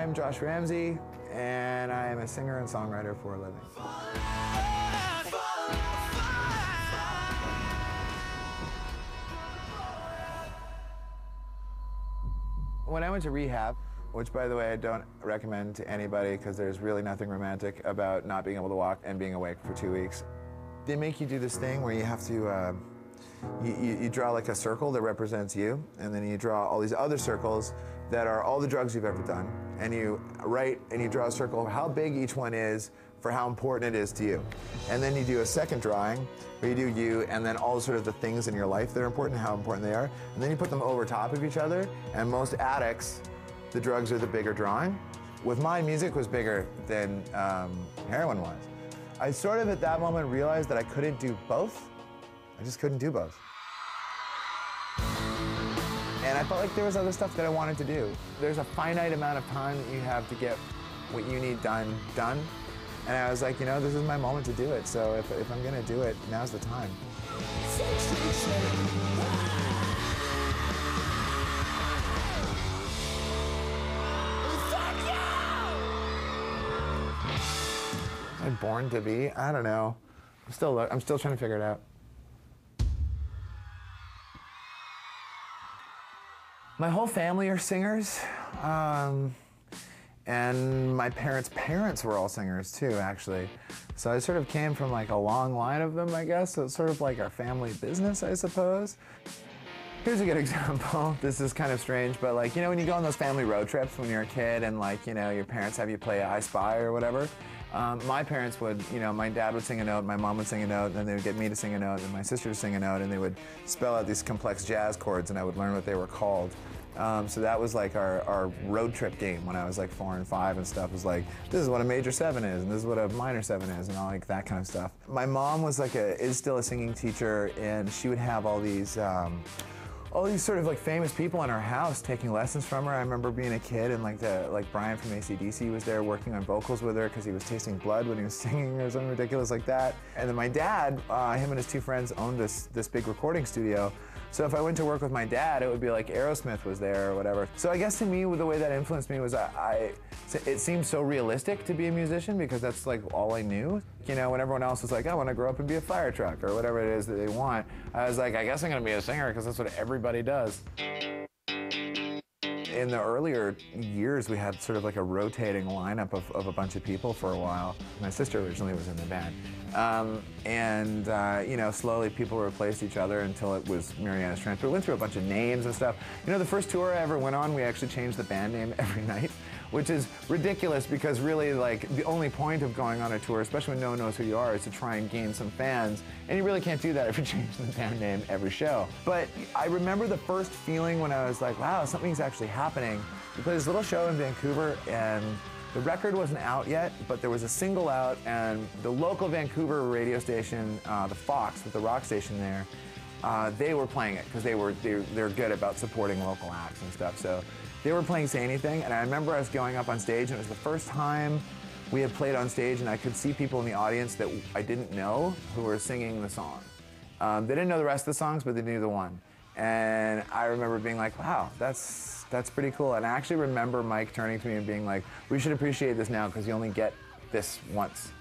I'm Josh Ramsey, and I am a singer and songwriter for a living. When I went to rehab, which by the way I don't recommend to anybody because there's really nothing romantic about not being able to walk and being awake for 2 weeks, they make you do this thing where you have to, you draw like a circle that represents you, and then you draw all these other circles that are all the drugs you've ever done, and you write and you draw a circle of how big each one is for how important it is to you. And then you do a second drawing where you do you and then all sort of the things in your life that are important, how important they are, and then you put them over top of each other, and most addicts, the drugs are the bigger drawing. With mine, music was bigger than heroin was. I sort of at that moment realized that I couldn't do both. I just couldn't do both. And I felt like there was other stuff that I wanted to do. There's a finite amount of time that you have to get what you need done. And I was like, you know, this is my moment to do it. So if I'm gonna do it, now's the time. Am I born to be? I don't know. I'm still trying to figure it out. My whole family are singers, and my parents were all singers too, actually. So I sort of came from like a long line of them, I guess. So it's sort of like our family business, I suppose. Here's a good example. This is kind of strange, but like, you know, when you go on those family road trips when you're a kid and like, you know, your parents have you play I Spy or whatever, my parents would, you know, my dad would sing a note, my mom would sing a note, and then they would get me to sing a note and my sister to sing a note, and they would spell out these complex jazz chords and I would learn what they were called. So that was like our road trip game when I was like 4 and 5 and stuff. It was like, this is what a major 7 is, and this is what a minor 7 is, and all like that kind of stuff. My mom was like is still a singing teacher, and she would have all these sort of like famous people in her house taking lessons from her. I remember being a kid and like Brian from AC/DC was there working on vocals with her because he was tasting blood when he was singing or something ridiculous like that. And then my dad, him and his 2 friends owned this big recording studio. So if I went to work with my dad, it would be like Aerosmith was there or whatever. So I guess to me, the way that influenced me was it seemed so realistic to be a musician because that's like all I knew. You know, when everyone else was like, I want to grow up and be a fire truck or whatever it is that they want, I was like, I guess I'm going to be a singer because that's what everybody does. In the earlier years, we had sort of like a rotating lineup of a bunch of people for a while. My sister originally was in the band. You know, slowly people replaced each other until it was Marianas Trench. But we went through a bunch of names and stuff. You know, the first tour I ever went on, we actually changed the band name every night, which is ridiculous because really, like, the only point of going on a tour, especially when no one knows who you are, is to try and gain some fans. And you really can't do that if you change the band name every show. But I remember the first feeling when I was like, wow, something's actually happening. We played this little show in Vancouver, and the record wasn't out yet, but there was a single out, and the local Vancouver radio station, the Fox, with the rock station there, they were playing it because they're good about supporting local acts and stuff. So they were playing Say Anything, and I remember us going up on stage, and it was the first time we had played on stage, and I could see people in the audience that I didn't know who were singing the song. They didn't know the rest of the songs, but they knew the one. And I remember being like, wow, that's pretty cool. And I actually remember Mike turning to me and being like, we should appreciate this now because you only get this once.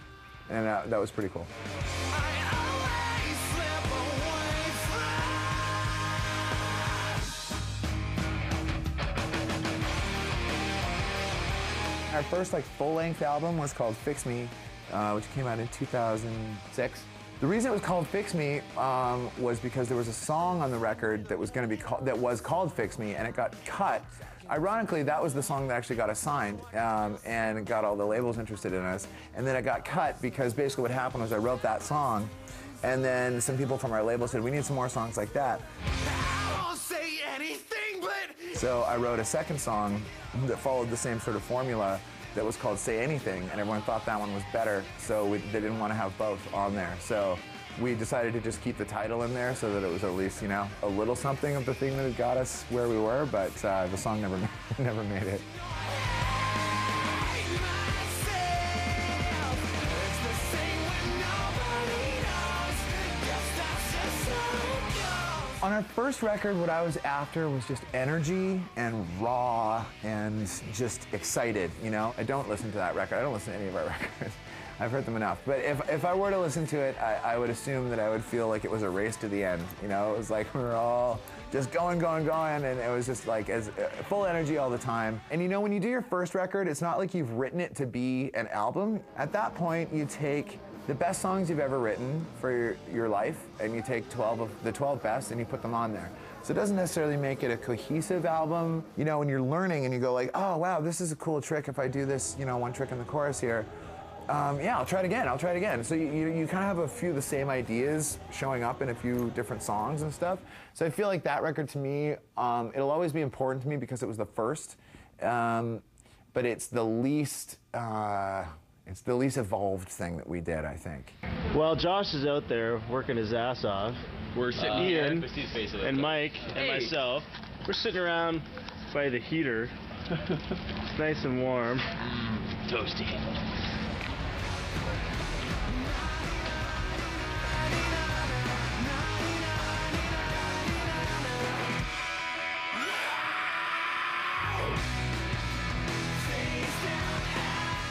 And that was pretty cool. Our first like full-length album was called Fix Me, which came out in 2006. The reason it was called Fix Me was because there was a song on the record that was called Fix Me, and it got cut. Ironically, that was the song that actually got us signed and got all the labels interested in us. And then it got cut because basically what happened was I wrote that song, and then some people from our label said, we need some more songs like that. I won't say anything, but... So I wrote a second song that followed the same sort of formula that was called Say Anything, and everyone thought that one was better, so they didn't want to have both on there. So we decided to just keep the title in there so that it was at least, you know, a little something of the thing that had got us where we were, but the song never made it. On our first record, what I was after was just energy and raw and just excited, you know? I don't listen to that record. I don't listen to any of our records. I've heard them enough. But if I were to listen to it, I would assume that I would feel like it was a race to the end, you know? It was like we were all just going, and it was just like as full energy all the time. And you know, when you do your first record, it's not like you've written it to be an album. At that point, you take the best songs you've ever written for your life, and you take 12 of the 12 best and you put them on there. So it doesn't necessarily make it a cohesive album. You know, when you're learning and you go like, oh wow, this is a cool trick if I do this, you know, one trick in the chorus here. Yeah, I'll try it again, So you kind of have a few of the same ideas showing up in a few different songs and stuff. So I feel like that record to me, it'll always be important to me because it was the first, but it's the least evolved thing that we did, I think. Well, Josh is out there working his ass off. We're sitting Ian and Mike and myself. We're sitting around by the heater. It's nice and warm. Toasty.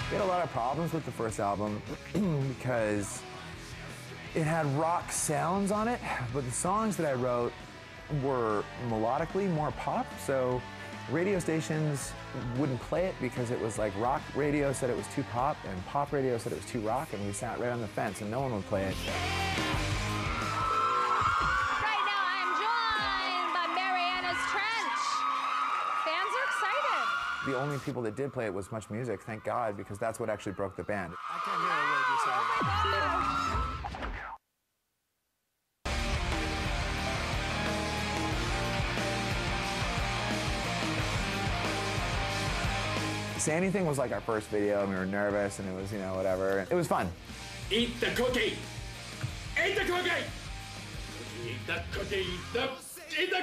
We had a lot of problems with the first album because it had rock sounds on it, but the songs that I wrote were melodically more pop, so radio stations wouldn't play it because it was like rock radio said it was too pop and pop radio said it was too rock, and we sat right on the fence and no one would play it. Right now I'm joined by Marianas Trench. Fans are excited. The only people that did play it was Much Music, thank God, because that's what actually broke the band. I can't hear a word you're saying. Say Anything was like our first video, and we were nervous, and it was, you know, whatever. It was fun. Eat the cookie! Eat the cookie! Eat the cookie! Eat the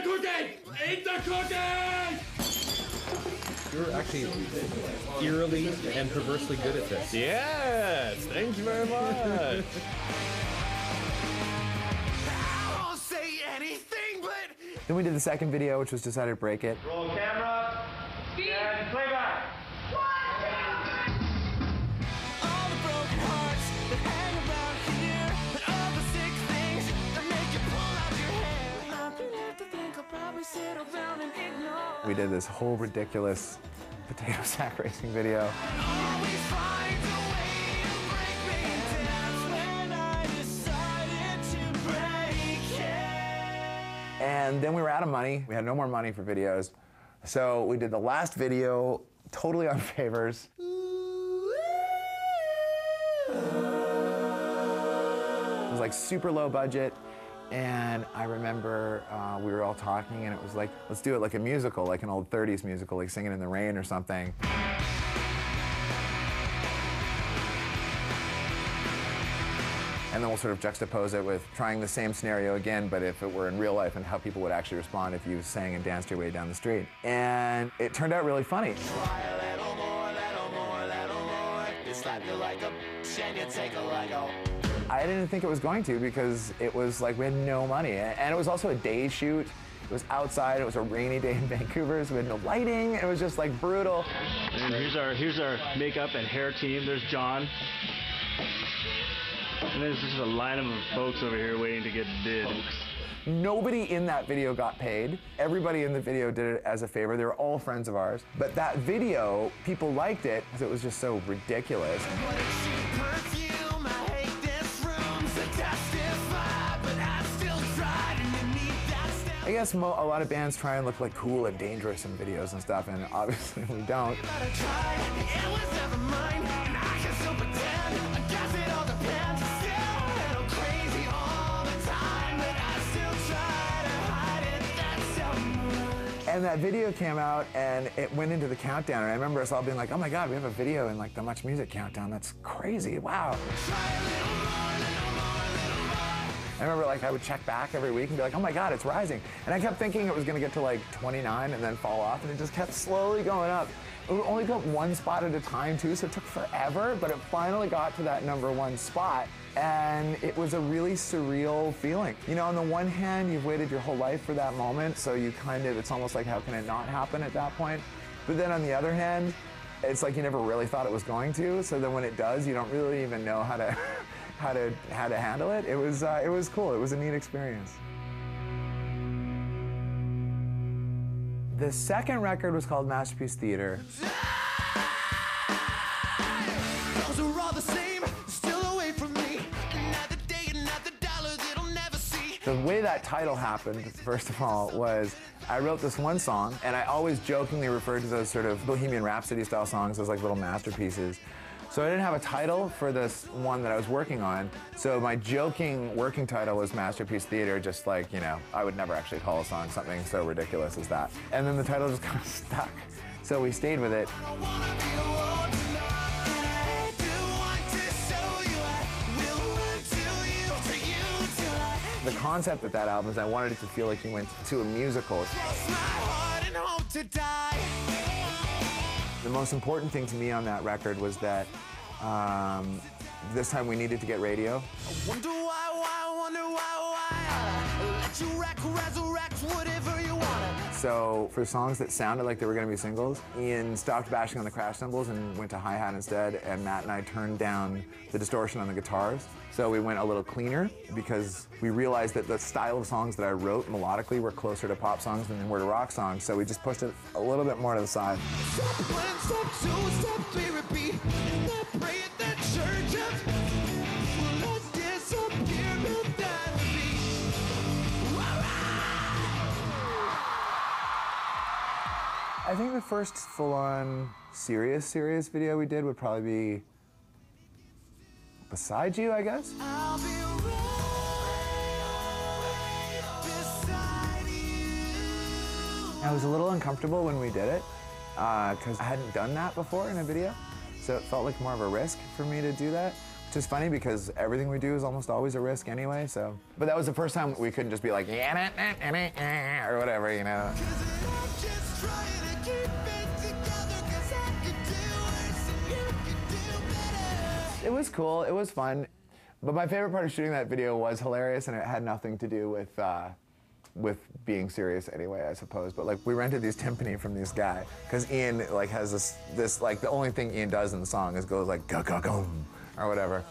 cookie! Eat the cookie! You're actually eerily and perversely good at this. Yes, thank you very much. I won't say anything, but... Then we did the second video, which was Decided to Break It. Roll camera and playback. All the broken hearts that hang around here, and all the sick things that make you pull out your hair. Nothing left to think, I'll probably sit around and ignore. We did this whole ridiculous potato sack racing video. Always find a way to break me, and that's when I decided to break it. And then we were out of money. We had no more money for videos. So we did the last video totally on favors. It was like super low budget. And I remember we were all talking and it was like, let's do it like a musical, like an old 30s musical, like Singing in the Rain or something. And then we'll sort of juxtapose it with trying the same scenario again, but if it were in real life and how people would actually respond if you sang and danced your way down the street. And it turned out really funny. Try a little more, little more, little more. You slap you like a bitch and you take a Lego. I didn't think it was going to because it was like we had no money. And it was also a day shoot. It was outside, it was a rainy day in Vancouver, so we had no lighting. It was just like brutal. And here's our makeup and hair team. There's John. And there's just a line of folks over here waiting to get bid. Nobody in that video got paid. Everybody in the video did it as a favor. They were all friends of ours. But that video, people liked it because it was just so ridiculous. I guess a lot of bands try and look like cool and dangerous in videos and stuff, and obviously we don't. And that video came out and it went into the countdown, and I remember us all being like, oh my God, we have a video in like the Much Music countdown. That's crazy, wow. I remember like I would check back every week and be like, oh my God, it's rising. And I kept thinking it was gonna get to like 29 and then fall off, and it just kept slowly going up. It would only go up one spot at a time too, so it took forever, but it finally got to that #1 spot. And it was a really surreal feeling. You know, on the one hand, you've waited your whole life for that moment, so you kind of, it's almost like, how can it not happen at that point? But then on the other hand, it's like you never really thought it was going to, so then when it does, you don't really even know how to, how to handle it. It was cool, it was a neat experience. The second record was called Masterpiece Theater. Those are all the same, still away from me. Another day, another dollar that'll never see. The way that title happened, first of all, was I wrote this one song, and I always jokingly referred to those sort of Bohemian Rhapsody style songs, those like little masterpieces. So I didn't have a title for this one that I was working on, so my joking working title was Masterpiece Theater, just like, you know, I would never actually call a song something so ridiculous as that. And then the title just kind of stuck, so we stayed with it. I wanna be alone tonight, and I do want to show you I will run to you tonight. The concept of that album is I wanted it to feel like you went to a musical. Cross my heart and hope to die. The most important thing to me on that record was that this time we needed to get radio. Wonder why, wonder why. Let you resurrect whatever you wanna. So for songs that sounded like they were gonna be singles, Ian stopped bashing on the crash cymbals and went to hi-hat instead, and Matt and I turned down the distortion on the guitars. So we went a little cleaner because we realized that the style of songs that I wrote melodically were closer to pop songs than they were to rock songs, so we just pushed it a little bit more to the side. Step 1, step 2, step 3, repeat. And I pray at the church of will I disappear without a beat. I think the first full-on serious video we did would probably be Beside You, I guess. I'll be right beside you. I was a little uncomfortable when we did it because I hadn't done that before in a video, so it felt like more of a risk for me to do that, which is funny because everything we do is almost always a risk anyway, so. But that was the first time we couldn't just be like, or whatever, you know. Just trying to keep it together, 'cause I could do worse and you could do better. It was cool, it was fun, but my favorite part of shooting that video was hilarious, and it had nothing to do with being serious anyway, I suppose. But like, we rented these timpani from this guy because Ian like has this like, the only thing Ian does in the song is goes like ga ga gum or whatever.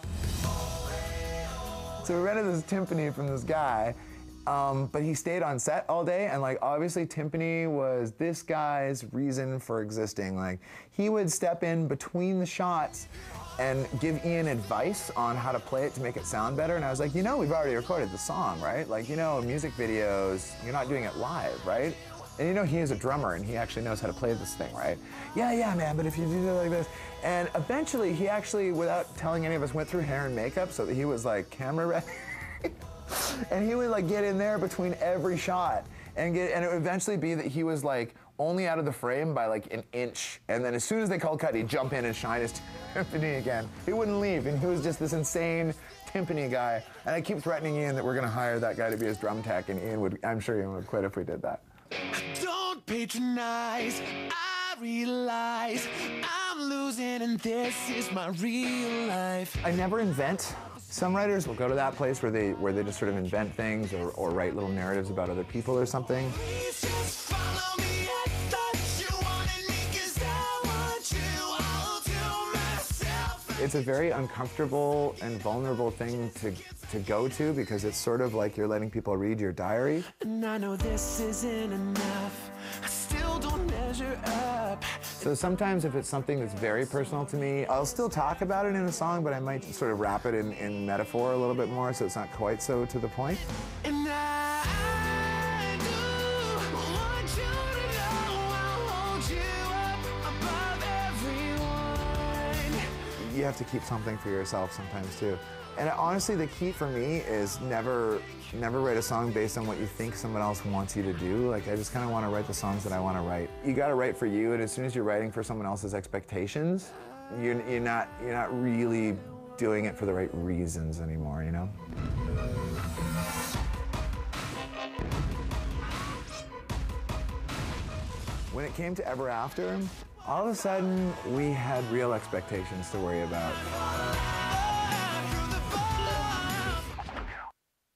So we rented this timpani from this guy, but he stayed on set all day, and like, obviously timpani was this guy's reason for existing. Like, he would step in between the shots and give Ian advice on how to play it to make it sound better. And I was like, you know, we've already recorded the song, right? Like, you know, music videos, you're not doing it live, right? And you know, he is a drummer and he actually knows how to play this thing, right? Yeah, man, but if you do it like this. And eventually he actually, without telling any of us, went through hair and makeup so that he was like camera ready. And he would like get in there between every shot and it would eventually be that he was like only out of the frame by like an inch. And then as soon as they called cut, he'd jump in and shine his timpani again. He wouldn't leave, and he was just this insane timpani guy. And I keep threatening Ian that we're gonna hire that guy to be his drum tech, and I'm sure Ian would quit if we did that. Don't patronize, I realize I'm losing and this is my real life. I never invent. Some writers will go to that place where they just sort of invent things or write little narratives about other people or something. Please just follow me, I thought you wanted me 'cause I want you all to myself. It's a very uncomfortable and vulnerable thing to go to because it's sort of like you're letting people read your diary. And I know this isn't enough, I still don't measure up. So sometimes if it's something that's very personal to me, I'll still talk about it in a song, but I might sort of wrap it in metaphor a little bit more so it's not quite so to the point. And I do want you to know I'll hold you up above everyone. You have to keep something for yourself sometimes too. And honestly, the key for me is never write a song based on what you think someone else wants you to do. Like, I just kind of want to write the songs that I want to write. You got to write for you, and as soon as you're writing for someone else's expectations, you're not really doing it for the right reasons anymore, you know? When it came to Ever After, all of a sudden we had real expectations to worry about.